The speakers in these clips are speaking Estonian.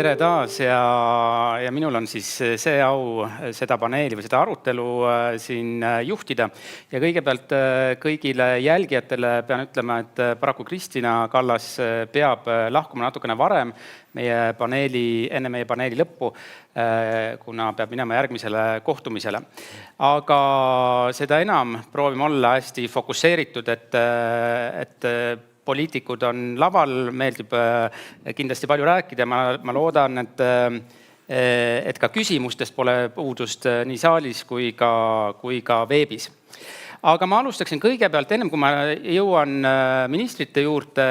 Tere taas ja minul on siis see au seda paneeli või seda arutelu siin juhtida. Ja kõigepealt kõigile jälgijatele pean ütlema, et paraku Kristina Kallas peab lahkuma natukene varem enne meie paneeli lõppu, kuna peab minema järgmisele kohtumisele. Aga seda enam proovime olla hästi fokusseeritud, et poliitikud on laval, meeldib kindlasti palju rääkida. Ma loodan, et ka küsimustest pole puudust nii saalis kui ka veebis. Aga ma alustaksin kõigepealt, ennem kui ma jõuan ministrite juurde,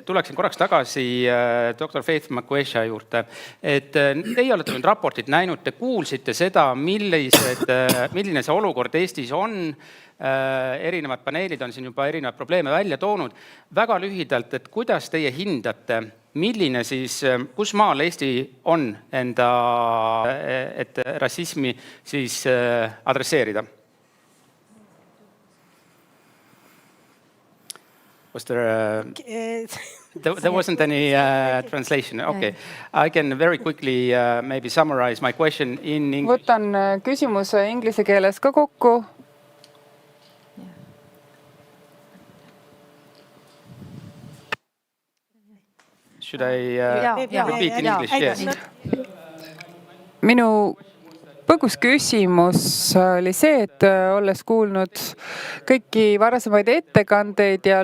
tuleksin korraks tagasi Dr. Faith Makwesha juurde. Et teie olete nüüd raportit näinud, te kuulsite seda, milline see olukord Eestis on. Erinevad paneelid on siin juba erinevad probleeme välja toonud. Väga lühidalt, et kuidas teie hindate, milline siis, kus maal Eesti on enda, et rassismi siis adresseerida? Was there wasn't any translation. Okay. I can very quickly maybe summarize my question in English. Võtan küsimuse inglise keeles ka kokku. Should I repeat in English? Yes. Minu põgus küsimus oli see, et olles kuulnud kõiki varasemaid ettekandeid ja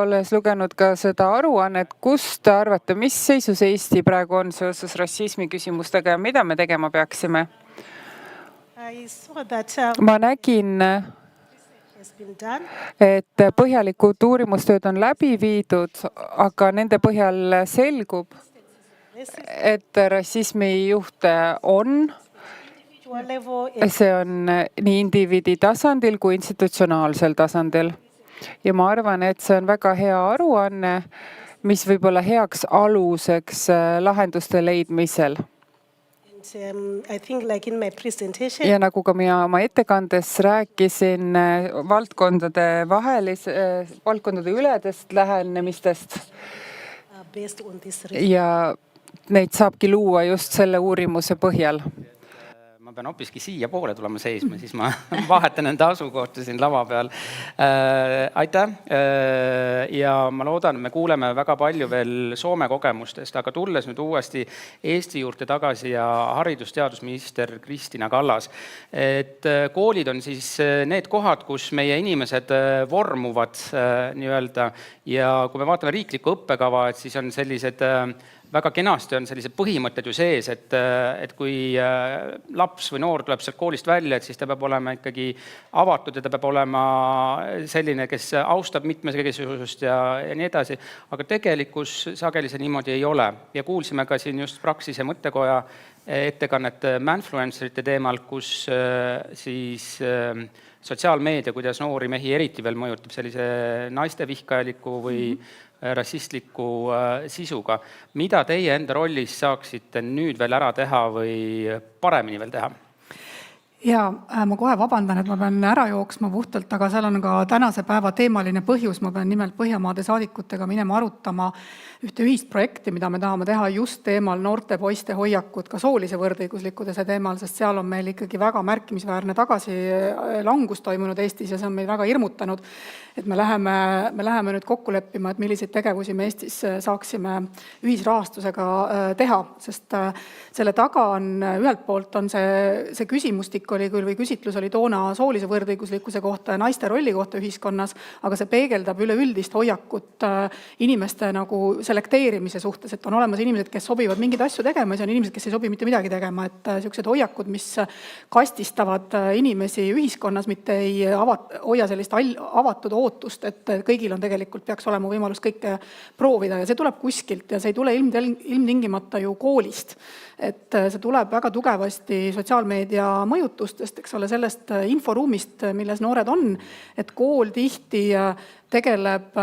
olles lugenud ka seda aruannet, kust te arvate, mis seisus Eesti praegu on seoses rassismi küsimustega ja mida me tegema peaksime? Ma nägin, et põhjalikud uurimustööd on läbi viidud, aga nende põhjal selgub, et rassismi juhte on. See on nii indiviidi tasandil kui institutsionaalsel tasandil. Ja ma arvan, et see on väga hea aruanne, mis võib olla heaks aluseks lahenduste leidmisel. Ja nagu ka mina oma ettekandes rääkisin valdkondade ületest lähenemistest ja neid saabki luua just selle uurimuse põhjal. Ma pean hoopiski siia poole tulema seisma, siis ma vahetan enda asukohta siin lava peal. Aitäh! Ja ma loodan, me kuuleme väga palju veel Soome kogemustest, aga tulles nüüd uuesti Eesti juurde tagasi ja haridusteadusminister Kristina Kallas. Et koolid on siis need kohad, kus meie inimesed vormuvad nii-öelda ja kui me vaatame riiklikku õppekava, et siis on sellised väga kenasti on sellised põhimõtted ju sees, et kui laps või noor tuleb sealt koolist välja, et siis ta peab olema ikkagi avatud ja ta peab olema selline, kes austab mitmekesisust ja nii edasi. Aga tegelikkus sageli see niimoodi ei ole. Ja kuulsime ka siin just Praxise mõttekoja ettekannet manfluencerite teemal, kus siis sotsiaalmeedia, kuidas noori mehi eriti veel mõjutab sellise naiste vihkajaliku või rassistliku sisuga. Mida teie enda rollis saaksite nüüd veel ära teha või paremini veel teha? Ja ma kohe vabandan, et ma pean ära jooksma puhtalt, aga seal on ka tänase päeva teemaline põhjus. Ma pean nimelt Põhjamaade saadikutega minema arutama ühte ühist projekti, mida me tahame teha just teemal noorte poiste hoiakud, ka soolise võrdõiguslikkuse teemal, sest seal on meil ikkagi väga märkimisväärne tagasilangus toimunud Eestis ja see on meid väga hirmutanud. Et me läheme nüüd kokku leppima, et milliseid tegevusi me Eestis saaksime ühisrahastusega teha, sest selle taga on ühelt poolt on see küsimustik oli küll või küsitlus oli toona soolise võrdõiguslikkuse kohta ja naiste rolli kohta ühiskonnas, aga see peegeldab üleüldist hoiakut inimeste nagu selekteerimise suhtes, et on olemas inimesed, kes sobivad mingeid asju tegema ja see on inimesed, kes ei sobi mitte midagi tegema, et sellised hoiakud, mis kastistavad inimesi ühiskonnas, mitte ei hoia sellist avatud ootust, et kõigil on tegelikult peaks olema võimalus kõike proovida ja see tuleb kuskilt ja see ei tule ilmtingimata ju koolist. Et see tuleb väga tugevasti sotsiaalmeedia mõjutustest, eks ole, sellest inforuumist, milles noored on, et kool tihti tegeleb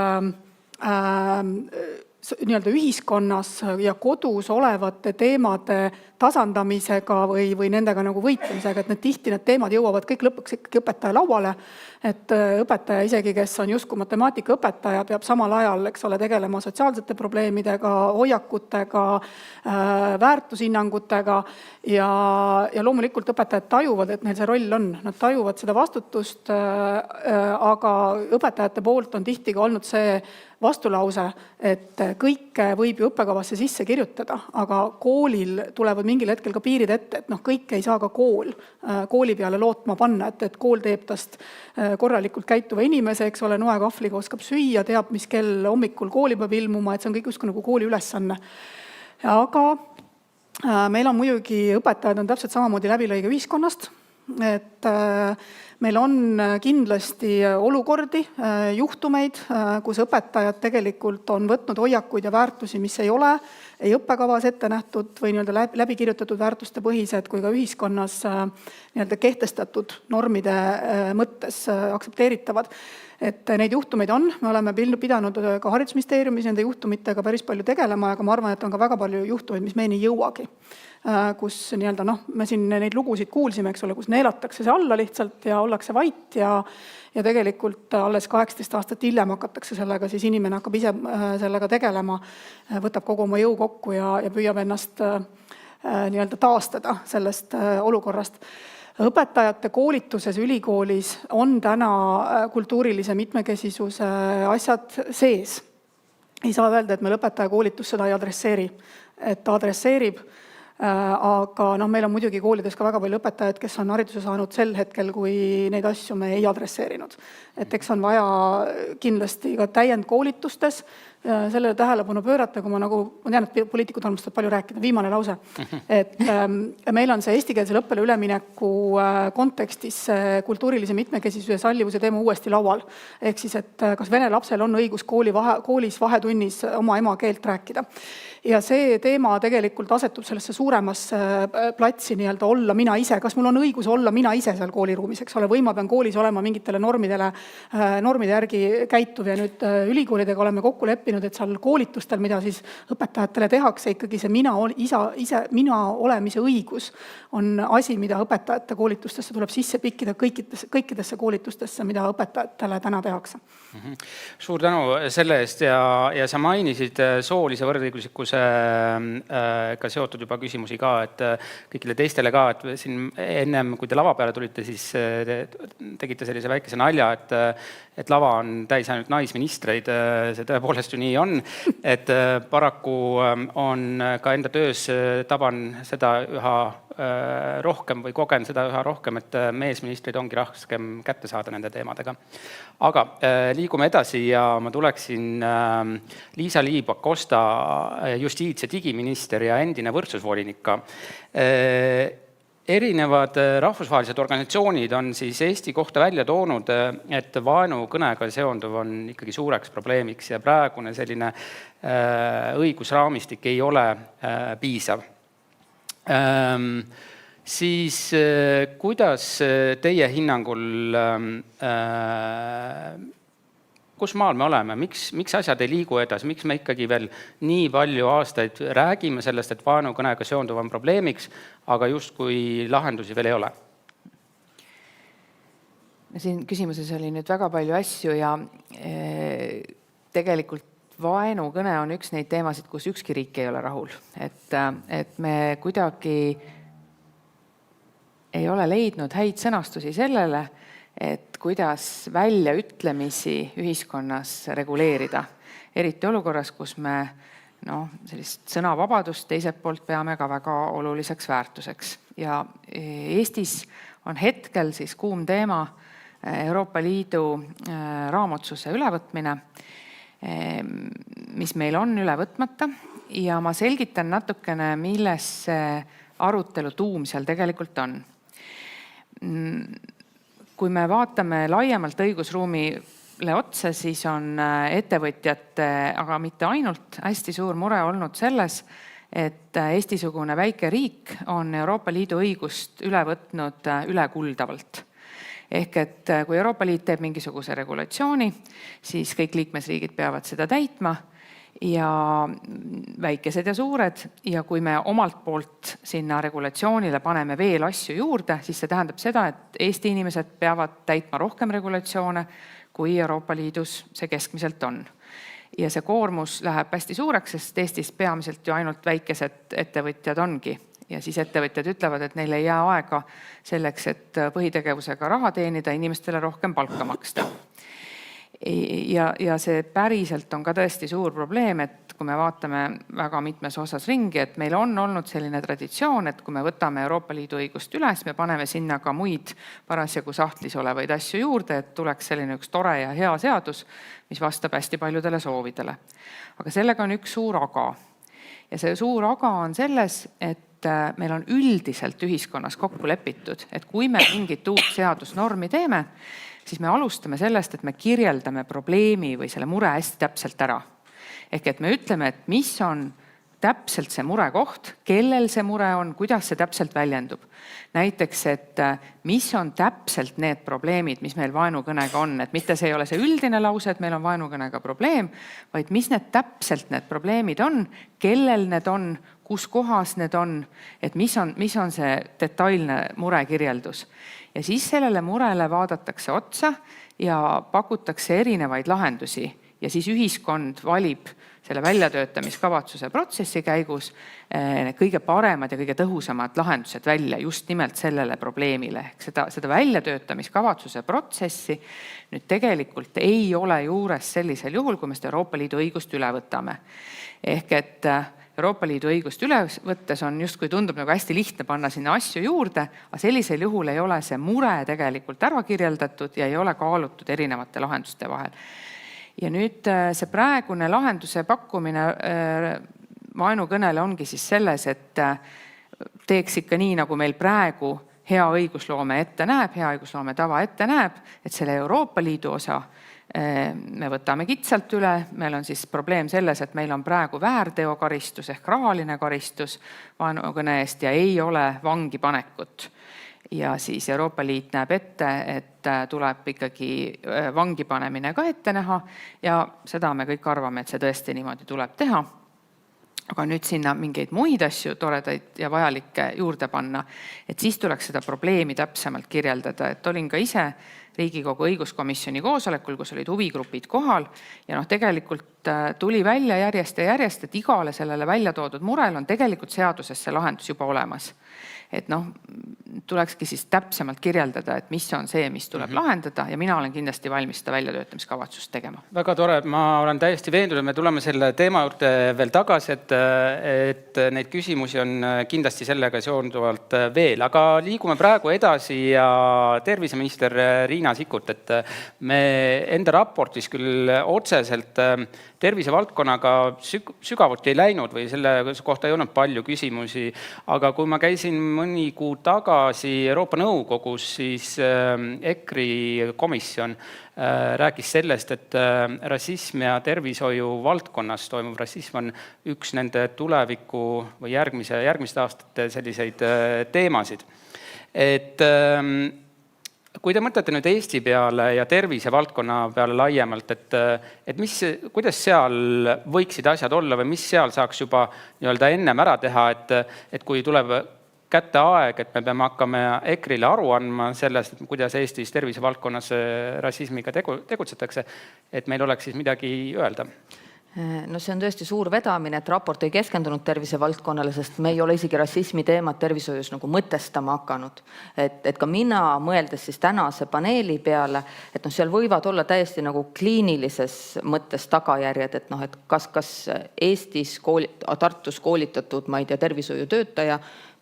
nii-öelda ühiskonnas ja kodus olevate teemade tasandamisega või nendega nagu võitlemisega, et tihti need teemad jõuavad kõik lõpuks ikkagi õpetaja lauale. Et õpetaja isegi, kes on justkui matemaatikaõpetaja, peab samal ajal, eks ole, tegelema sotsiaalsete probleemidega, hoiakutega, väärtushinnangutega ja loomulikult õpetajad tajuvad, et neil see roll on. Nad tajuvad seda vastutust, aga õpetajate poolt on tihti ka olnud see vastulause, et kõike võib ju õppekavasse sisse kirjutada, aga koolil tulevad mingil hetkel ka piirid ette, et kõike ei saa ka kooli peale lootma panna, et kool teeb tast korralikult käituva inimese, eks ole, noekahvliga oskab süüa, teab, mis kell hommikul kooli peab ilmuma, et see on kõik justkui nagu kooli ülesanne. Aga meil on muidugi õpetajad on täpselt samamoodi läbilõige ühiskonnast, et meil on kindlasti olukordi, juhtumeid, kus õpetajad tegelikult on võtnud hoiakuid ja väärtusi, mis ei ole ei õppekavas ette nähtud või nii-öelda läbi kirjutatud väärtuste põhised kui ka ühiskonnas nii-öelda kehtestatud normide mõttes aktsepteeritavad. Et neid juhtumeid on, me oleme pidanud ka haridusministeeriumis nende juhtumitega päris palju tegelema, aga ma arvan, et on ka väga palju juhtumeid, mis meeni jõuagi. Kus nii-öelda me siin neid lugusid kuulsime, eks ole, kus neelatakse see alla lihtsalt ja ollakse vait ja tegelikult alles 18 aastat hiljem hakatakse sellega, siis inimene hakkab ise sellega tegelema, võtab kogu oma jõu kokku ja püüab ennast nii-öelda taastada sellest olukorrast. Õpetajate koolituses ülikoolis on täna kultuurilise mitmekesisuse asjad sees. Ei saa öelda, et meil õpetaja koolitus seda ei adresseeri. Et ta adresseerib, aga meil on muidugi koolides ka väga palju õpetajaid, kes on hariduse saanud sel hetkel, kui neid asju me ei adresseerinud. Et eks on vaja kindlasti ka täiendkoolitustes sellele tähelepanu pöörata, kui ma tean, et poliitikud armastavad palju rääkida. Viimane lause. Et meil on see eestikeelsele õppele ülemineku kontekstis kultuurilise mitmekesisuse ja sallivuse teema uuesti laual. Ehk siis, et kas vene lapsel on õigus koolis vahetunnis oma emakeelt rääkida. Ja see teema tegelikult asetub sellesse suuremasse platsi nii-öelda olla mina ise. Kas mul on õigus olla mina ise seal kooliruumis, eks ole, või ma pean koolis olema mingitele normide järgi käituv ja nüüd ülikoolidega oleme kokku leppinud, et seal koolitustel, mida siis õpetajatele tehakse, ikkagi see mina olemise õigus on asi, mida õpetajate koolitustesse tuleb sisse pikkida kõikidesse koolitustesse, mida õpetajatele täna tehakse. Suur tänu selle eest ja sa mainisid soolise võrdõiguslikkusega seotud juba küsimusi ka, et kõigile teistele ka, et siin ennem, kui te lava peale tulite, siis tegite sellise väikese nalja, et lava on täis ainult naisministreid, see tõepoolest ju nii on, et paraku on ka enda töös taban seda üha rohkem või kogen seda üha rohkem, et meesministrid ongi raskem kätte saada nende teemadega. Aga liigume edasi ja ma tuleksin Liisa-Ly Pakosta, justiits- ja digiminister ja endine võrdsusvolinika. Erinevad rahvusvahelised organisatsioonid on siis Eesti kohta välja toonud, et vaenukõnega seonduv on ikkagi suureks probleemiks ja praegune selline õigusraamistik ei ole piisav. Siis kuidas teie hinnangul, kus maal me oleme, miks asjad ei liigu edasi, miks me ikkagi veel nii palju aastaid räägime sellest, et vaenukõnega seonduv on probleemiks, aga justkui lahendusi veel ei ole? Siin küsimuses oli nüüd väga palju asju ja tegelikult vaenukõne on üks neid teemasid, kus ükski riik ei ole rahul. Et me kuidagi ei ole leidnud häid sõnastusi sellele, et kuidas väljaütlemisi ühiskonnas reguleerida. Eriti olukorras, kus me sellist sõnavabadust teiselt poolt peame ka väga oluliseks väärtuseks. Ja Eestis on hetkel siis kuum teema Euroopa Liidu raamotsuse ülevõtmine, mis meil on üle võtmata ja ma selgitan natukene, milles see arutelu tuum seal tegelikult on. Kui me vaatame laiemalt õigusruumile otsa, siis on ettevõtjate, aga mitte ainult, hästi suur mure olnud selles, et Eesti-sugune väike riik on Euroopa Liidu õigust üle võtnud ülekuldavalt. Ehk et kui Euroopa Liit teeb mingisuguse regulatsiooni, siis kõik liikmesriigid peavad seda täitma ja väikesed ja suured, ja kui me omalt poolt sinna regulatsioonile paneme veel asju juurde, siis see tähendab seda, et Eesti inimesed peavad täitma rohkem regulatsioone, kui Euroopa Liidus see keskmiselt on. Ja see koormus läheb hästi suureks, sest Eestis peamiselt ju ainult väikesed ettevõtjad ongi. Ja siis ettevõtjad ütlevad, et neil ei jää aega selleks, et põhitegevusega raha teenida, inimestele rohkem palka maksta. Ja see päriselt on ka tõesti suur probleem, et kui me vaatame väga mitmes osas ringi, et meil on olnud selline traditsioon, et kui me võtame Euroopa Liidu õigust üles, me paneme sinna ka muid parasjagu sahtlis olevaid asju juurde, et tuleks selline üks tore ja hea seadus, mis vastab hästi paljudele soovidele. Aga sellega on üks suur aga. Ja see suur aga on selles, et meil on üldiselt ühiskonnas kokku lepitud, et kui me mingit uut seadusnormi teeme, siis me alustame sellest, et me kirjeldame probleemi või selle mure hästi täpselt ära. Ehk et me ütleme, et mis on täpselt see murekoht, kellel see mure on, kuidas see täpselt väljendub. Näiteks, et mis on täpselt need probleemid, mis meil vaenukõnega on. Et mitte see ei ole see üldine lause, et meil on vaenukõnega probleem, vaid mis need täpselt need probleemid on, kellel need on, kus kohas need on, et mis on see detailne murekirjeldus. Ja siis sellele murele vaadatakse otsa ja pakutakse erinevaid lahendusi. Ja siis ühiskond valib selle väljatöötamiskavatsuse protsessi käigus kõige paremad ja kõige tõhusamad lahendused välja just nimelt sellele probleemile. Seda väljatöötamiskavatsuse protsessi nüüd tegelikult ei ole juures sellisel juhul, kui me seda Euroopa Liidu õigust üle võtame. Ehk et Euroopa Liidu õigust üle võttes on justkui tundub nagu hästi lihtne panna sinna asju juurde, aga sellisel juhul ei ole see mure tegelikult ära kirjeldatud ja ei ole kaalutud erinevate lahenduste vahel. Ja nüüd see praegune lahenduse pakkumine vaenukõnele ongi siis selles, et teeks ikka nii, nagu meil praegu hea õigusloome ette näeb, hea õigusloome tava ette näeb, et selle Euroopa Liidu osa me võtame kitsalt üle. Meil on siis probleem selles, et meil on praegu väärteokaristus ehk rahaline karistus vaenukõne eest ja ei ole vangi panekut. Ja siis Euroopa Liit näeb ette, et tuleb ikkagi vangi panemine ka ette näha ja seda me kõik arvame, et see tõesti niimoodi tuleb teha. Aga nüüd sinna mingeid muid asju toredaid ja vajalikke juurde panna, et siis tuleks seda probleemi täpsemalt kirjeldada. Et olin ka ise Riigikogu õiguskomisjoni koosolekul, kus olid huvigrupid kohal ja tegelikult tuli välja järjest ja järjest, et igale sellele välja toodud murel on tegelikult seaduses see lahendus juba olemas. Et tulekski siis täpsemalt kirjeldada, et mis on see, mis tuleb lahendada ja mina olen kindlasti valmis seda väljatöötamiskavatsust tegema. Väga tore, ma olen täiesti veendunud, me tuleme selle teema juurde veel tagasi, et neid küsimusi on kindlasti sellega seonduvalt veel, aga liigume praegu edasi ja terviseminister Riina Sikkut, et me enda raportis küll otseselt tervisevaldkonnaga sügavuti ei läinud või selle kohta ei olnud palju küsimusi, aga kui ma käisin mõni kuu tagasi Euroopa Nõukogus, siis EKRI komisjon rääkis sellest, et rassism ja tervishoiu valdkonnas toimuv rassism on üks nende tuleviku või järgmiste aastate selliseid teemasid. Et kui te mõtlete nüüd Eesti peale ja tervisevaldkonna peale laiemalt, et kuidas seal võiksid asjad olla või mis seal saaks juba ennem ära teha, et kui tuleb kätte aeg, et me peame hakkama EKRile aru andma sellest, et kuidas Eestis tervisevaldkonnas rassismiga tegutsetakse, et meil oleks siis midagi öelda? No see on tõesti suur vedamine, et raport ei keskendunud tervisevaldkonnale, sest me ei ole isegi rassismi teemat tervishoius nagu mõtestama hakanud. Et ka mina mõeldes siis tänase paneeli peale, et seal võivad olla täiesti nagu kliinilises mõttes tagajärjed, et kas Eestis Tartus koolitatud, ma ei tea, tervishoiutöötaja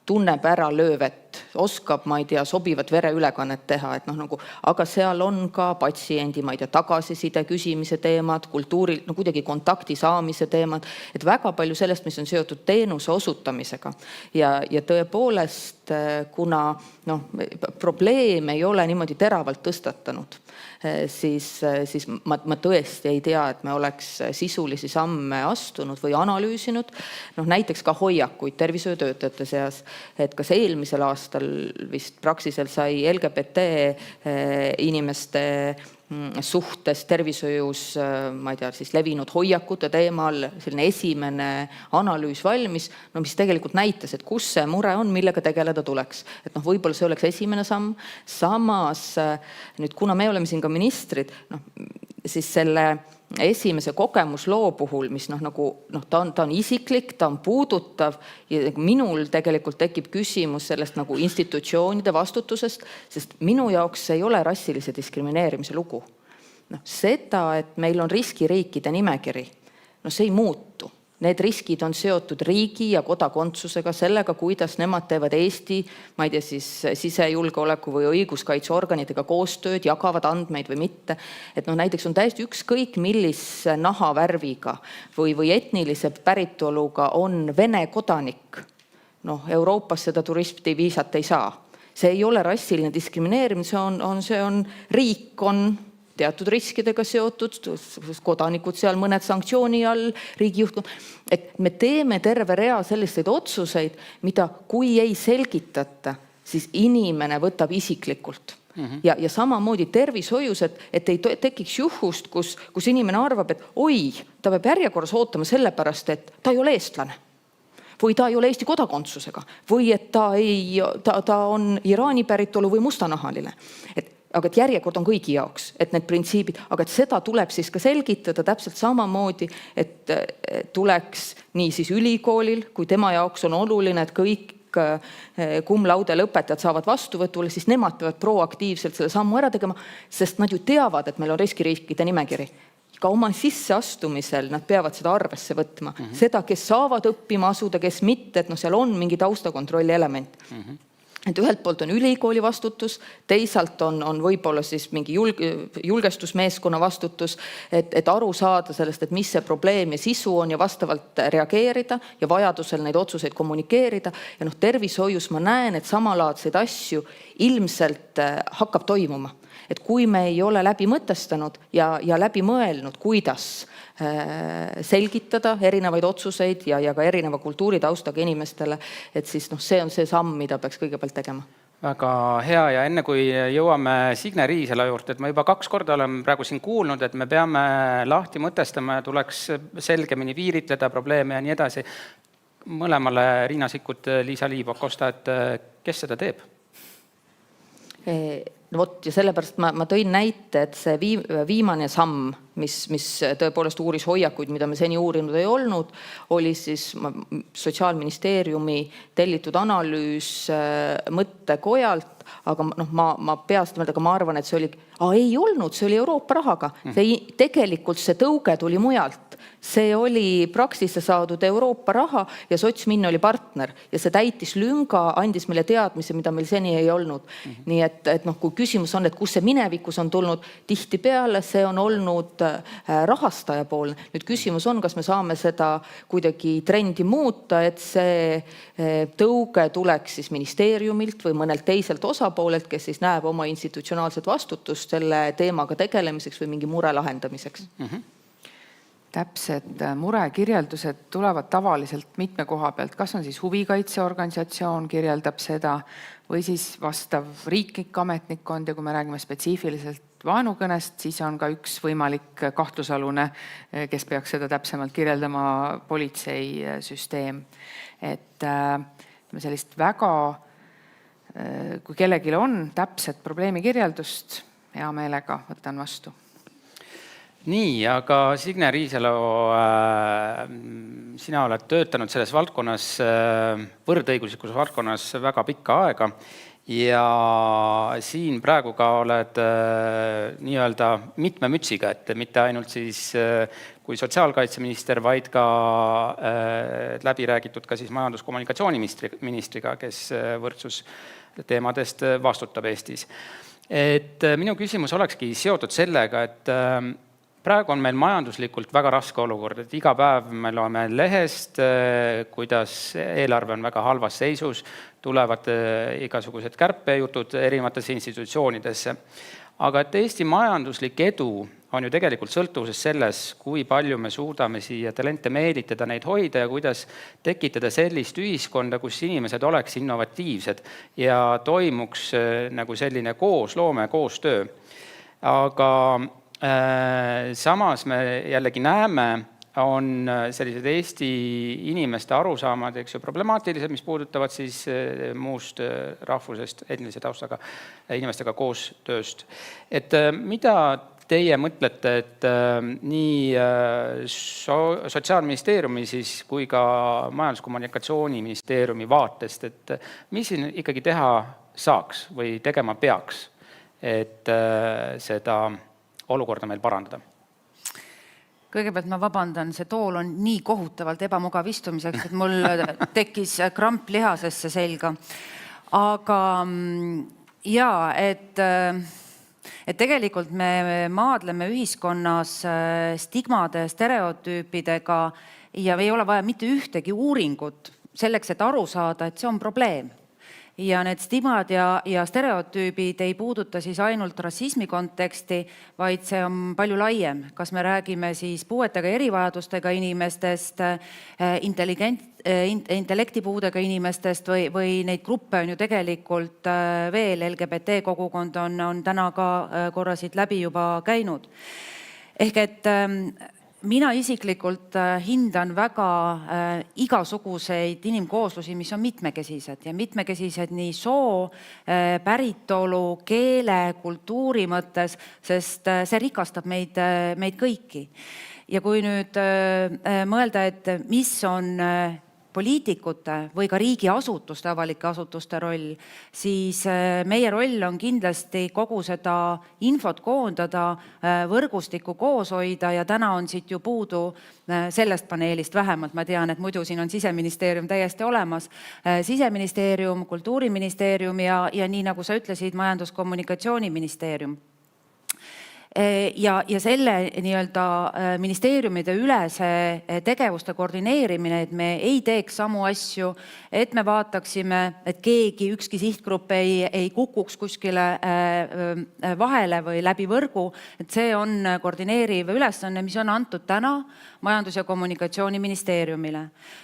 tunneb ära löövet, oskab, ma ei tea, sobivat vereülekannet teha, aga seal on ka patsiendi, ma ei tea, tagasiside küsimise teemad, kultuuril, kuidagi kontakti saamise teemad, et väga palju sellest, mis on seotud teenuse osutamisega. Ja tõepoolest, kuna probleem ei ole niimoodi teravalt tõstatanud, siis ma tõesti ei tea, et me oleks sisulisi samme astunud või analüüsinud, näiteks ka hoiakuid tervishoiutöötajate seas, et kas eelmisel aastal aastal vist Praxisel sai LGBT inimeste suhtes tervishoius, ma ei tea, siis levinud hoiakute teemal selline esimene analüüs valmis, no mis tegelikult näitas, et kus see mure on, millega tegeleda tuleks. Et noh, võib-olla see oleks esimene samm. Samas nüüd, kuna me oleme siin ka ministrid, siis selle esimese kogemusloo puhul, mis ta on isiklik, ta on puudutav ja minul tegelikult tekib küsimus sellest nagu institutsioonide vastutusest, sest minu jaoks ei ole rassilise diskrimineerimise lugu. Seda, et meil on riskiriikide nimekiri, see ei muutu. Need riskid on seotud riigi ja kodakondsusega, sellega, kuidas nemad teevad Eesti, ma ei tea, siis sisejulgeoleku või õiguskaitseorganitega koostööd, jagavad andmeid või mitte. Et näiteks on täiesti ükskõik, millise nahavärviga või etnilise päritoluga on Vene kodanik. Euroopas seda turistiviisat ei saa. See ei ole rassiline diskrimineerimine, see on riik on teatud riskidega seotud, kodanikud seal mõned sanktsiooni all, riigijuhtkond. Et me teeme terve rea selliseid otsuseid, mida kui ei selgitata, siis inimene võtab isiklikult. Ja samamoodi tervishoius, et ei tekiks juhust, kus inimene arvab, et oi, ta peab järjekorras ootama sellepärast, et ta ei ole eestlane. Või ta ei ole Eesti kodakondsusega. Või et ta on Iraani päritolu või mustanahaline. Aga et järjekord on kõigi jaoks, et need printsiibid, aga et seda tuleb siis ka selgitada täpselt samamoodi, et tuleks nii siis ülikoolil, kui tema jaoks on oluline, et kõik cum laude lõpetajad saavad vastuvõtule, siis nemad peavad proaktiivselt selle sammu ära tegema, sest nad ju teavad, et meil on riskiriikide nimekiri. Ka oma sisseastumisel nad peavad seda arvesse võtma. Seda, kes saavad õppima asuda, kes mitte, et seal on mingi taustakontrolli element. Et ühelt poolt on ülikooli vastutus, teisalt on võib-olla siis mingi julgestusmeeskonna vastutus, et aru saada sellest, et mis see probleem ja sisu on ja vastavalt reageerida ja vajadusel neid otsuseid kommunikeerida. Ja tervishoius ma näen, et samalaadseid asju ilmselt hakkab toimuma. Et kui me ei ole läbi mõtestanud ja läbi mõelnud, kuidas selgitada erinevaid otsuseid ja ka erineva kultuuritaustaga inimestele, et siis see on see samm, mida peaks kõigepealt tegema. Väga hea ja enne kui jõuame Signe Riisala juurde, et ma juba 2 korda olen praegu siin kuulnud, et me peame lahti mõtestama ja tuleks selgemini piiritleda probleeme ja nii edasi. Mõlemale Riina Sikkut, Liisa-Ly Pakosta, et kes seda teeb? Ja sellepärast ma tõin näite, et see viimane samm, mis tõepoolest uuris hoiakuid, mida me seni uurinud ei olnud, oli siis Sotsiaalministeeriumi tellitud analüüs mõttekojalt, aga ma peast mõelda, aga ma arvan, et see oli, ei olnud, see oli Euroopa rahaga. Tegelikult see tõuge tuli mujalt. See oli Praxisse saadud Euroopa raha ja Sotsmin oli partner ja see täitis lünga, andis meile teadmise, mida meil seni ei olnud. Nii et kui küsimus on, et kus see minevikus on tulnud, tihti peale see on olnud rahastaja poolne. Nüüd küsimus on, kas me saame seda kuidagi trendi muuta, et see tõuge tuleks siis ministeeriumilt või mõnelt teiselt osapoolelt, kes siis näeb oma institutsionaalset vastutust selle teemaga tegelemiseks või mingi mure lahendamiseks. Täpsed murekirjeldused tulevad tavaliselt mitme koha pealt. Kas on siis huvikaitseorganisatsioon kirjeldab seda või siis vastav riiklik ametnikkond ja kui me räägime spetsiifiliselt vaenukõnest, siis on ka üks võimalik kahtlusalune, kes peaks seda täpsemalt kirjeldama, politseisüsteem. Et sellist väga, kui kellelgi on täpset probleemi kirjeldust, hea meelega võtan vastu. Nii, aga Signe Riisalo, sina oled töötanud selles valdkonnas, võrdõiguslikus valdkonnas väga pikka aega ja siin praegu ka oled nii-öelda mitme mütsiga, et mitte ainult siis kui sotsiaalkaitseminister, vaid ka läbi räägitud ka siis majandus-kommunikatsiooniministriga, kes võrdsusteemadest vastutab Eestis. Et minu küsimus olekski seotud sellega, et praegu on meil majanduslikult väga raske olukord, et iga päev me loeme lehest, kuidas eelarve on väga halvas seisus, tulevad igasugused kärpejutud erinevatesse institutsioonidesse. Aga et Eesti majanduslik edu on ju tegelikult sõltuvuses selles, kui palju me suudame siia talente meelitada, neid hoida ja kuidas tekitada sellist ühiskonda, kus inimesed oleks innovatiivsed ja toimuks nagu selline koosloome, koostöö. Aga samas me jällegi näeme, on sellised Eesti inimeste arusaamad, eks ju, problemaatilised, mis puudutavad siis muust rahvusest, etnilise taustaga inimestega koostööst. Et mida teie mõtlete, et nii Sotsiaalministeeriumi siis kui ka Majandus-Kommunikatsiooniministeeriumi vaatest, et mis siin ikkagi teha saaks või tegema peaks, et seda olukorda meil parandada? Kõigepealt ma vabandan, see tool on nii kohutavalt ebamugav istumiseks, et mul tekkis kramp lihasesse selga. Aga jaa, et tegelikult me maadleme ühiskonnas stigmade, stereotüüpidega ja ei ole vaja mitte ühtegi uuringut selleks, et aru saada, et see on probleem. Ja need stigmad ja stereotüübid ei puuduta siis ainult rassismi konteksti, vaid see on palju laiem. Kas me räägime siis puuetega erivajadustega inimestest, intellektipuudega inimestest või neid gruppe on ju tegelikult veel, LGBT kogukond on täna ka korra siit läbi juba käinud. Ehk et mina isiklikult hindan väga igasuguseid inimkooslusi, mis on mitmekesised ja mitmekesised nii soo, päritolu, keele, kultuuri mõttes, sest see rikastab meid kõiki. Ja kui nüüd mõelda, et mis on poliitikute või ka riigiasutuste, avalike asutuste roll, siis meie roll on kindlasti kogu seda infot koondada, võrgustikku koos hoida ja täna on siit ju puudu sellest paneelist vähemalt. Ma tean, et muidu siin on Siseministeerium täiesti olemas. Siseministeerium, Kultuuriministeerium ja nii nagu sa ütlesid, Majandus-Kommunikatsiooniministeerium. Ja selle nii-öelda ministeeriumide ülese tegevuste koordineerimine, et me ei teeks samu asju, et me vaataksime, et keegi, ükski sihtgrupp ei kukuks kuskile vahele või läbi võrgu, et see on koordineeriv ülesanne, mis on antud täna Majandus- ja Kommunikatsiooniministeeriumile.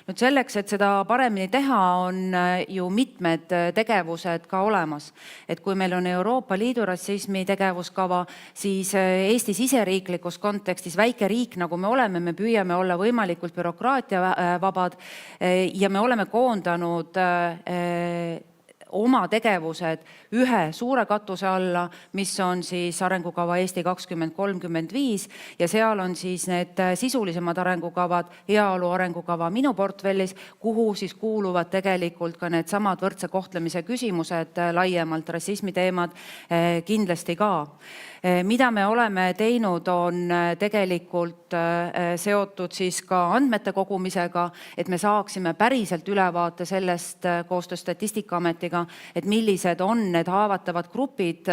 Nüüd selleks, et seda paremini teha, on ju mitmed tegevused ka olemas. Et kui meil on Euroopa Liidu rassismi tegevuskava, siis Eesti siseriiklikus kontekstis väike riik, nagu me oleme, me püüame olla võimalikult bürokraatiavabad ja me oleme koondanud oma tegevused ühe suure katuse alla, mis on siis arengukava Eesti 2035 ja seal on siis need sisulisemad arengukavad, heaolu arengukava minu portfellis, kuhu siis kuuluvad tegelikult ka need samad võrdse kohtlemise küsimused laiemalt, rassismi teemad kindlasti ka. Mida me oleme teinud, on tegelikult seotud siis ka andmete kogumisega, et me saaksime päriselt ülevaate sellest koostöös Statistikaametiga, et millised on need haavatavad grupid.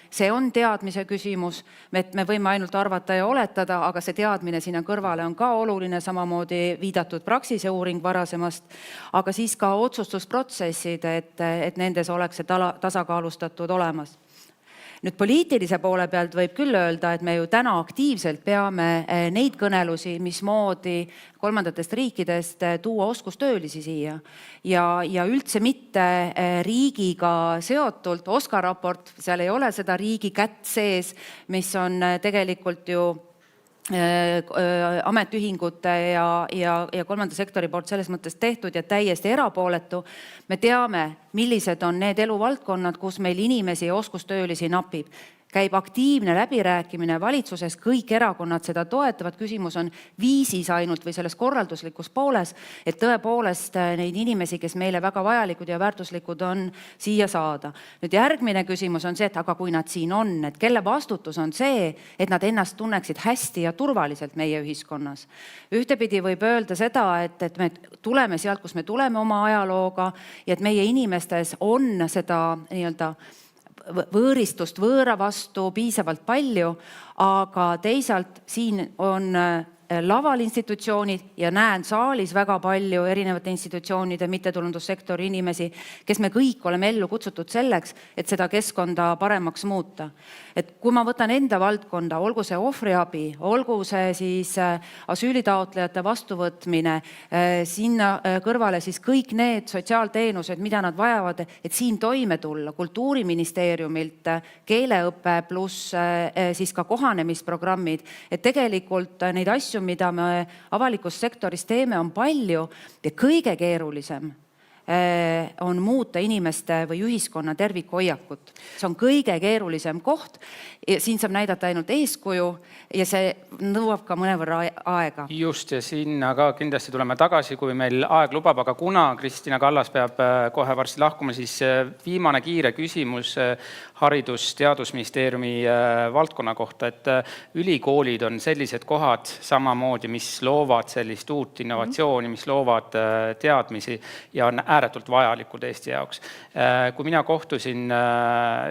See on teadmise küsimus, et me võime ainult arvata ja oletada, aga see teadmine sinna kõrvale on ka oluline, samamoodi viidatud Praxise uuring varasemast, aga siis ka otsustusprotsessid, et nendes oleks see tasakaalustatud olemas. Nüüd poliitilise poole pealt võib küll öelda, et me ju täna aktiivselt peame neid kõnelusi, mismoodi kolmandatest riikidest tuua oskustöölisi siia ja üldse mitte riigiga seotult. Oskar raport, seal ei ole seda riigi kätt sees, mis on tegelikult ju ametiühingute ja kolmanda sektori poolt selles mõttes tehtud ja täiesti erapooletu. Me teame, millised on need eluvaldkonnad, kus meil inimesi ja oskustöölisi napib. Käib aktiivne läbirääkimine valitsuses, kõik erakonnad seda toetavad. Küsimus on viisis ainult või selles korralduslikus pooles, et tõepoolest neid inimesi, kes meile väga vajalikud ja väärtuslikud on, siia saada. Nüüd järgmine küsimus on see, et aga kui nad siin on, et kelle vastutus on see, et nad ennast tunneksid hästi ja turvaliselt meie ühiskonnas. Ühtepidi võib öelda seda, et me tuleme sealt, kus me tuleme oma ajalooga ja et meie inimestes on seda nii-öelda võõristust võõra vastu piisavalt palju, aga teisalt siin on laval institutsioonid ja näen saalis väga palju erinevate institutsioonide, mittetulundussektori inimesi, kes me kõik oleme ellu kutsutud selleks, et seda keskkonda paremaks muuta. Et kui ma võtan enda valdkonda, olgu see ohvriabi, olgu see siis asüülitaotlejate vastuvõtmine, sinna kõrvale siis kõik need sotsiaalteenused, mida nad vajavad, et siin toime tulla, Kultuuriministeeriumilt keeleõpe pluss siis ka kohanemisprogrammid, et tegelikult neid asju, mida me avalikus sektoris teeme, on palju ja kõige keerulisem on muuta inimeste või ühiskonna tervikhoiakut. See on kõige keerulisem koht. Siin saab näidata ainult eeskuju ja see nõuab ka mõnevõrra aega. Just, ja sinna ka kindlasti tuleme tagasi, kui meil aeg lubab, aga kuna Kristina Kallas peab kohe varsti lahkuma, siis viimane kiire küsimus Haridus- Teadusministeeriumi valdkonna kohta, et ülikoolid on sellised kohad samamoodi, mis loovad sellist uut innovatsiooni, mis loovad teadmisi ja on ääretult vajalikud Eesti jaoks. Kui mina kohtusin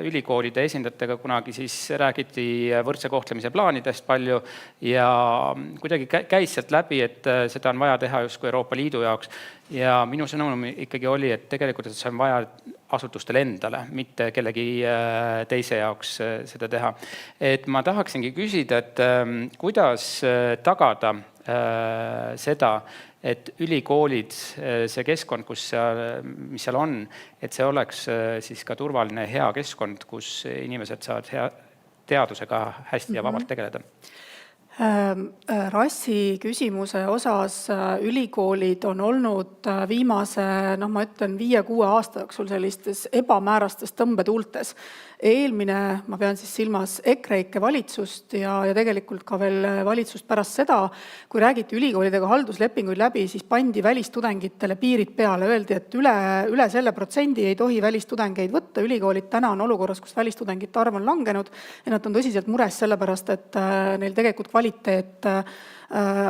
ülikoolide esindajatega kunagi, siis räägiti võrdse kohtlemise plaanidest palju ja kuidagi käis sealt läbi, et seda on vaja teha justkui Euroopa Liidu jaoks. Ja minu sõnum ikkagi oli, et tegelikult et see on vaja asutustele endale, mitte kellegi teise jaoks seda teha. Et ma tahaksingi küsida, et kuidas tagada seda, et ülikoolid, see keskkond, mis seal on, et see oleks siis ka turvaline hea keskkond, kus inimesed saavad teadusega hästi ja vabalt tegeleda. Rassi küsimuse osas ülikoolid on olnud viimase, ma ütlen 5-6 aasta jooksul sellistes ebamäärastes tõmbetuultes. Eelmine, ma pean siis silmas EKREIKE valitsust ja tegelikult ka veel valitsust pärast seda, kui räägiti ülikoolidega halduslepinguid läbi, siis pandi välistudengitele piirid peale. Öeldi, et üle selle protsendi ei tohi välistudengeid võtta. Ülikoolid täna on olukorras, kus välistudengite arv on langenud ja nad on tõsiselt mures sellepärast, et neil tegelikult kvaliteet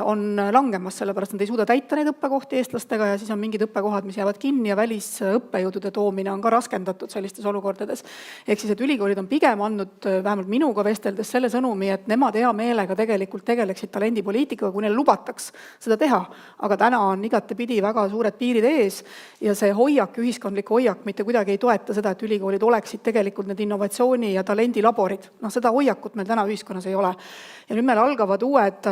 on langemas, sellepärast nad ei suuda täita neid õppekohti eestlastega ja siis on mingid õppekohad, mis jäävad kinni ja välisõppejõudude toomine on ka raskendatud sellistes olukordades. Ehk siis, et ülikoolid on pigem andnud vähemalt minuga vesteldes selle sõnumi, et nemad hea meelega tegelikult tegeleksid talendipoliitikaga, kui neil lubataks seda teha. Aga täna on igatepidi väga suured piirid ees ja see hoiak, ühiskondlik hoiak mitte kuidagi ei toeta seda, et ülikoolid oleksid tegelikult need innovatsiooni ja talendilaborid. Seda hoiakut meil täna ühiskonnas ei ole. Ja nüüd meil algavad uued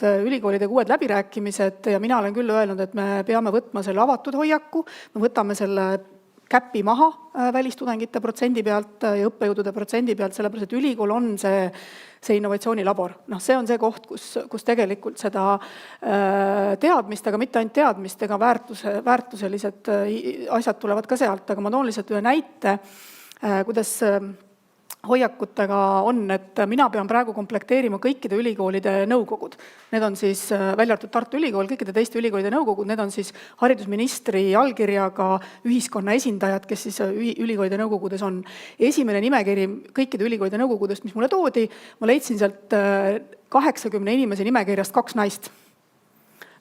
ülikoolidega uued läbirääkimised ja mina olen küll öelnud, et me peame võtma selle avatud hoiaku, me võtame selle käppi maha välistudengite protsendi pealt ja õppejõudude protsendi pealt, sellepärast et ülikool on see innovatsioonilabor. See on see koht, kus tegelikult seda teadmist, aga mitte ainult teadmist, ega väärtuselised asjad tulevad ka sealt, aga ma toon lihtsalt ühe näite, kuidas hoiakutega on, et mina pean praegu komplekteerima kõikide ülikoolide nõukogud. Need on siis välja arvatud Tartu Ülikool, kõikide teiste ülikoolide nõukogud, need on siis haridusministri allkirjaga ühiskonna esindajad, kes siis ülikoolide nõukogudes on. Esimene nimekiri kõikide ülikoolide nõukogudest, mis mulle toodi, ma leidsin sealt 80 inimese nimekirjast 2 naist.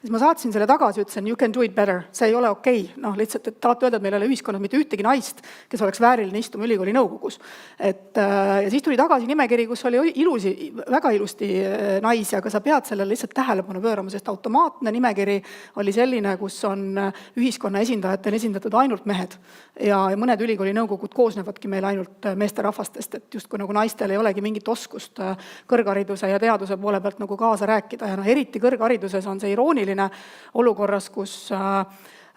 Siis ma saatsin selle tagasi, ütlesin, you can do it better, see ei ole okei. Lihtsalt, et tahate öelda, et meil ei ole ühiskonnas mitte ühtegi naist, kes oleks vääriline istuma ülikooli nõukogus. Ja siis tuli tagasi nimekiri, kus oli väga ilusti naisi, aga sa pead sellele lihtsalt tähelepanu pöörama, sest automaatne nimekiri oli selline, kus on ühiskonna esindajatel esindatud ainult mehed. Ja mõned ülikooli nõukogud koosnevadki meil ainult meesterahvastest, et justkui nagu naistel ei olegi mingit oskust kõrghariduse ja teaduse poole pealt nagu kaasa rääkida. Ja eriti kõrghariduses on see irooniline olukorras, kus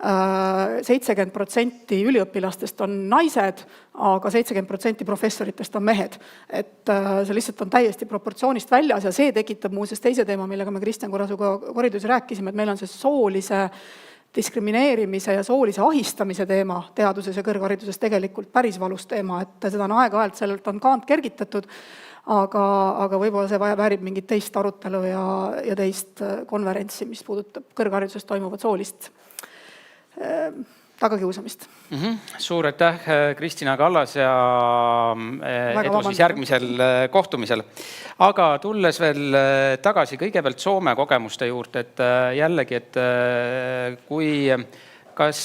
70% üliõpilastest on naised, aga 70% professoritest on mehed. Et see lihtsalt on täiesti proportsioonist väljas ja see tekitab muuseas teise teema, millega me Kristjan Korrasuga koridoris rääkisime, et meil on see soolise diskrimineerimise ja soolise ahistamise teema teaduses ja kõrghariduses tegelikult päris valus teema, et seda on aeg-ajalt sellelt on kaant kergitatud, aga võib-olla see väärib mingit teist arutelu ja teist konverentsi, mis puudutab kõrghariduses toimuvat soolist tagakiusamist. Suur aitäh, Kristina Kallas ja edu siis järgmisel kohtumisel. Aga tulles veel tagasi kõigepealt Soome kogemuste juurde, et jällegi, et kas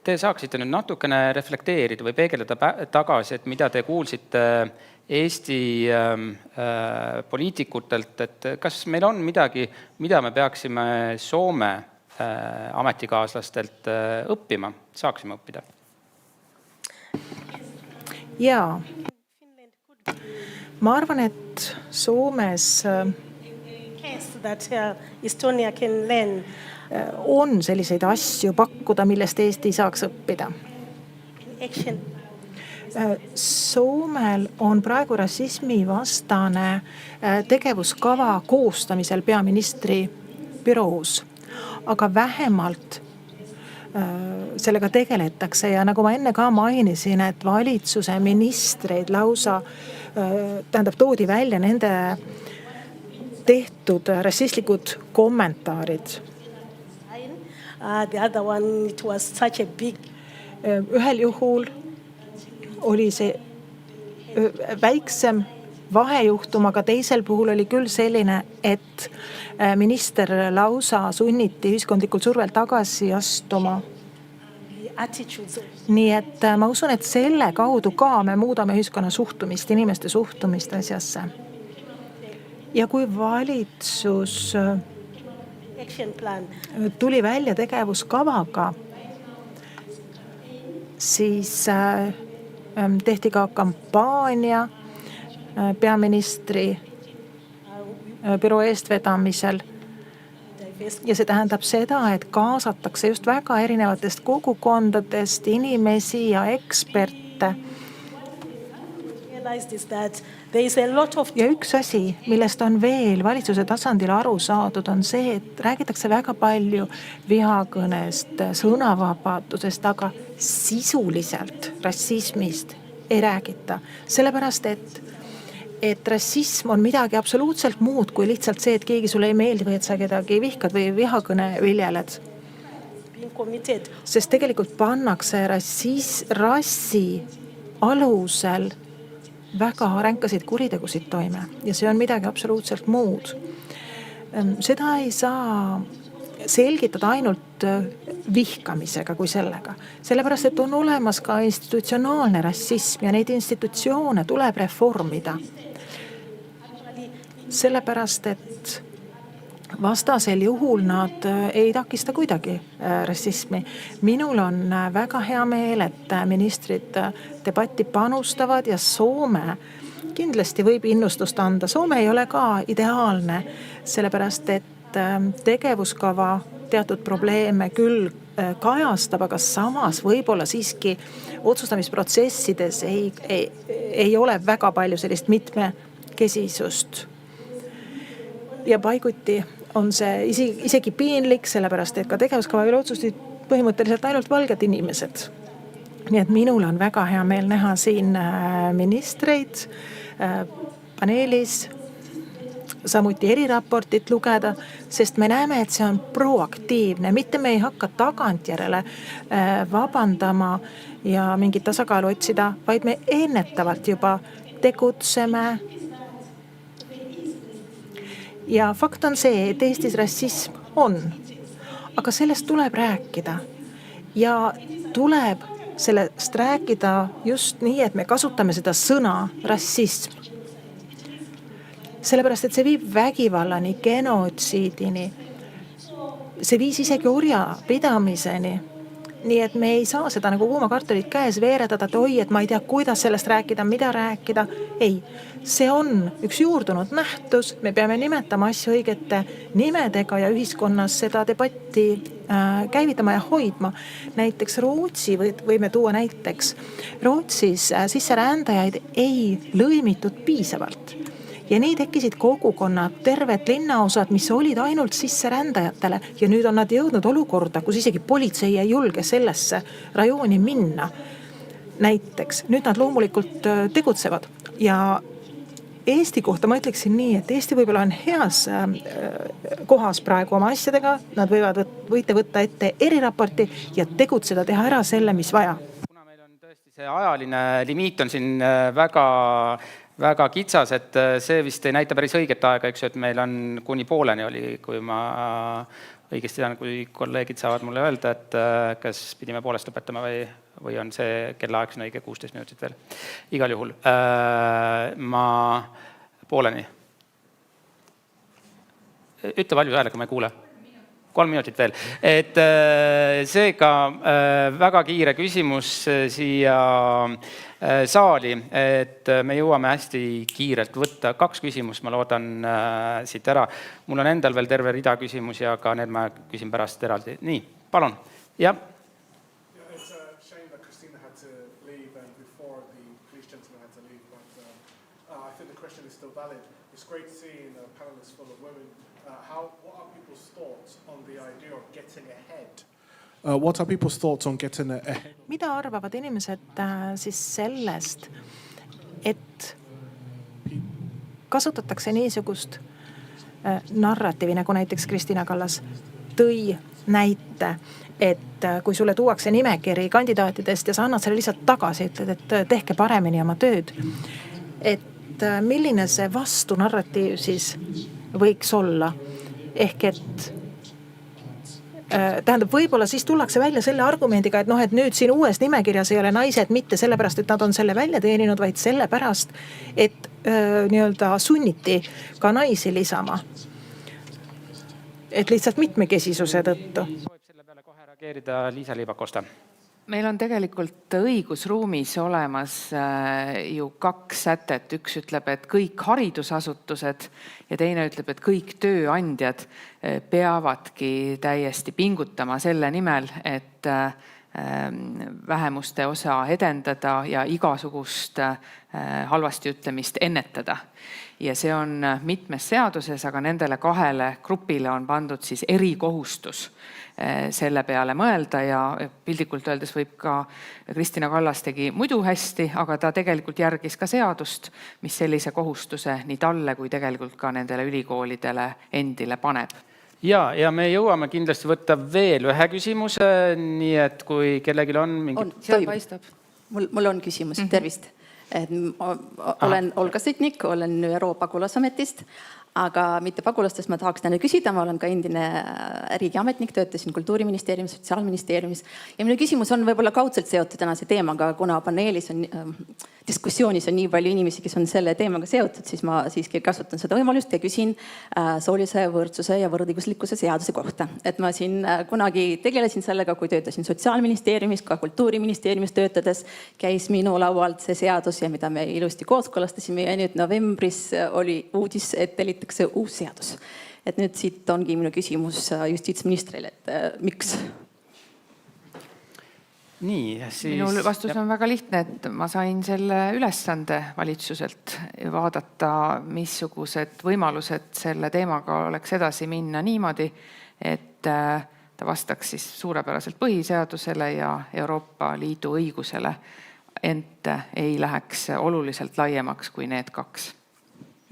te saaksite nüüd natukene reflekteerida või peegeldada tagasi, et mida te kuulsite Eesti poliitikutelt, et kas meil on midagi, mida me peaksime Soome ametikaaslastelt õppima, saaksime õppida? Jaa. Ma arvan, et Soomes on selliseid asju pakkuda, millest Eesti saaks õppida. Soomel on praegu rassismivastane tegevuskava koostamisel peaministri büroos, aga vähemalt sellega tegeletakse ja nagu ma enne ka mainisin, et valitsuse ministreid lausa toodi välja nende tehtud rassistlikud kommentaarid. Ühel juhul oli see väiksem vahejuhtum, aga teisel puhul oli küll selline, et minister lausa sunniti ühiskondlikult survel tagasi astuma. Nii et ma usun, et selle kaudu ka me muudame ühiskonna suhtumist, inimeste suhtumist asjasse. Ja kui valitsus tuli välja tegevuskavaga, siis tehti ka kampaania peaministri büroo eestvedamisel. Ja see tähendab seda, et kaasatakse just väga erinevatest kogukondadest inimesi ja eksperte. Ja üks asi, millest on veel valitsuse tasandil aru saadud, on see, et räägitakse väga palju vihakõnest, sõnavabadusest, aga sisuliselt rassismist ei räägita. Sellepärast, et rassism on midagi absoluutselt muud kui lihtsalt see, et keegi sulle ei meeldi või et sa kedagi vihkad või vihakõne viljeled. Sest tegelikult pannakse rassi alusel väga ränkasid kuritegusid toime ja see on midagi absoluutselt muud. Seda ei saa selgitada ainult vihkamisega kui sellega. Sellepärast, et on olemas ka institutsionaalne rassism ja neid institutsioone tuleb reformida. Sellepärast, et vastasel juhul nad ei takista kuidagi rassismi. Minul on väga hea meel, et ministrid debatti panustavad ja Soome kindlasti võib innustust anda. Soome ei ole ka ideaalne, sellepärast et tegevuskava teatud probleeme küll kajastab, aga samas võib-olla siiski otsustamisprotsessides ei ole väga palju sellist mitmekesisust. Ja paiguti on see isegi piinlik, sellepärast et ka tegevuskava üle otsustasid põhimõtteliselt ainult valged inimesed. Nii et minul on väga hea meel näha siin ministreid paneelis, samuti eriraportit lugeda, sest me näeme, et see on proaktiivne, mitte me ei hakka tagantjärele vabandama ja mingit tasakaalu otsida, vaid me ennetavalt juba tegutseme. Ja fakt on see, et Eestis rassism on, aga sellest tuleb rääkida ja tuleb sellest rääkida just nii, et me kasutame seda sõna rassism. Sellepärast, et see viib vägivallani, genotsiidini. See viis isegi orjapidamiseni. Nii et me ei saa seda nagu kuuma kartulit käes veeretada, et oi, et ma ei tea, kuidas sellest rääkida, mida rääkida. Ei, see on üks juurdunud nähtus. Me peame nimetama asju õigete nimedega ja ühiskonnas seda debatti käivitama ja hoidma. Näiteks Rootsi võime tuua näiteks. Rootsis sisserändajaid ei lõimitud piisavalt. Ja nii tekkisid kogukonnad, terved linnaosad, mis olid ainult sisserändajatele ja nüüd on nad jõudnud olukorda, kus isegi politsei ei julge sellesse rajooni minna. Näiteks, nüüd nad loomulikult tegutsevad ja Eesti kohta ma ütleksin nii, et Eesti võib-olla on heas kohas praegu oma asjadega, nad võite võtta ette eriraporti ja tegutseda, teha ära selle, mis vaja. See ajaline limiit on siin väga väga kitsas, et see vist ei näita päris õiget aega, eks ju, et meil on kuni pooleni oli, kui ma õigesti tean, kui kolleegid saavad mulle öelda, et kas pidime poolest lõpetama või on see kellaaeg siin õige 16 minutit veel. Igal juhul ma pooleni. Ütle valju häälega, ma ei kuule. 3 minutit veel. Et seega väga kiire küsimus siia saali, et me jõuame hästi kiirelt võtta 2 küsimust, ma loodan siit ära. Mul on endal veel terve rida küsimusi, aga need ma küsin pärast eraldi. Nii, palun. Jah. It's a shame that Christina had to leave before the police gentleman had to leave, but I think the question is still valid. It's great seeing a panelist full of women. What are people's thoughts on the idea of getting ahead? What are people's thoughts on getting ahead? Mida arvavad inimesed siis sellest, et kasutatakse niisugust narratiivi, nagu näiteks Kristina Kallas tõi näite, et kui sulle tuuakse nimekiri kandidaatidest ja sa annad selle lihtsalt tagasi, ütled, et tehke paremini oma tööd, et milline see vastunarratiiv siis võiks olla. Ehk et tähendab, võib-olla siis tullakse välja selle argumendiga, et et nüüd siin uues nimekirjas ei ole naised mitte sellepärast, et nad on selle välja teeninud, vaid sellepärast, et nii-öelda sunniti ka naisi lisama. Et lihtsalt mitmekesisuse tõttu. Soovib selle peale kohe reageerida Liisa-Liis Pakosta. Meil on tegelikult õigusruumis olemas ju 2 sätet. Üks ütleb, et kõik haridusasutused ja teine ütleb, et kõik tööandjad peavadki täiesti pingutama selle nimel, et vähemuste osa edendada ja igasugust halvasti ütlemist ennetada. Ja see on mitmes seaduses, aga nendele 2 grupile on pandud siis erikohustus selle peale mõelda ja pildikult öeldes võib ka Kristina Kallas tegi muidu hästi, aga ta tegelikult järgis ka seadust, mis sellise kohustuse nii talle kui tegelikult ka nendele ülikoolidele endile paneb. Ja me jõuame kindlasti võtta veel ühe küsimuse, nii et kui kellelgi on mingi... Seal paistab. Mul on küsimus, tervist. Olen Olga Sitnik, olen ÜRO pagulasametist, aga mitte pagulastest ma tahaks täna küsida, ma olen ka endine riigiametnik, töötasin Kultuuriministeeriumis, Sotsiaalministeeriumis ja minu küsimus on võib-olla kaudselt seotud tänase teemaga, kuna paneelis on diskussioonis on nii palju inimesi, kes on selle teemaga seotud, siis ma siiski kasutan seda võimalust ja küsin soolise võrdsuse ja võrdõiguslikkuse seaduse kohta. Et ma siin kunagi tegelesin sellega, kui töötasin Sotsiaalministeeriumis, ka Kultuuriministeeriumis töötades, käis minu laualt see seadus ja mida me ilusti kooskõlastasime ja nüüd novembris oli uudis, et tellitakse uus seadus. Et nüüd siit ongi minu küsimus justiitsministrile, et miks? Nii, siis... Minu vastus on väga lihtne, et ma sain selle ülesande valitsuselt vaadata, missugused võimalused selle teemaga oleks edasi minna niimoodi, et ta vastaks siis suurepäraselt põhiseadusele ja Euroopa Liidu õigusele, ent ei läheks oluliselt laiemaks kui need 2.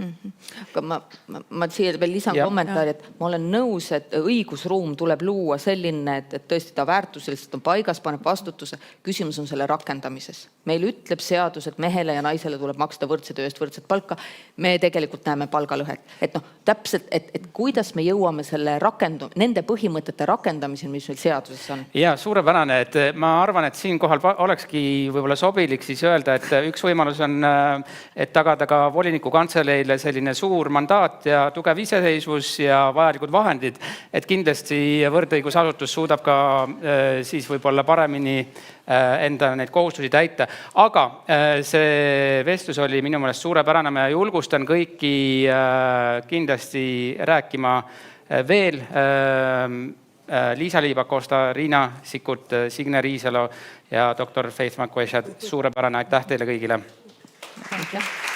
Aga ma siia veel lisan kommentaari, et ma olen nõus, et õigusruum tuleb luua selline, et tõesti ta väärtuseliselt on paigas, paneb vastutuse. Küsimus on selle rakendamises. Meil ütleb seadus, et mehele ja naisele tuleb maksta võrdse töö eest võrdset palka. Me tegelikult näeme palgalõhet. Et täpselt, et kuidas me jõuame selle nende põhimõtete rakendamisel, mis meil seaduses on. Ja, suurepärane, et ma arvan, et siin kohal olekski võib-olla sobilik siis öelda, et üks võimalus on, et tagada ka voliniku kantseleile selline suur mandaat ja tugev iseseisvus ja vajalikud vahendid, et kindlasti võrdõigusasutus suudab ka siis võib-olla paremini enda neid kohustusi täita. Aga see vestlus oli minu meelest suurepärane, ma julgustan kõiki kindlasti rääkima veel Liisa-Liis Pakosta, Riina Sikkut, Signe Riisalo ja doktor Faith McQuaid. Suurepärane, aitäh teile kõigile! Aitäh!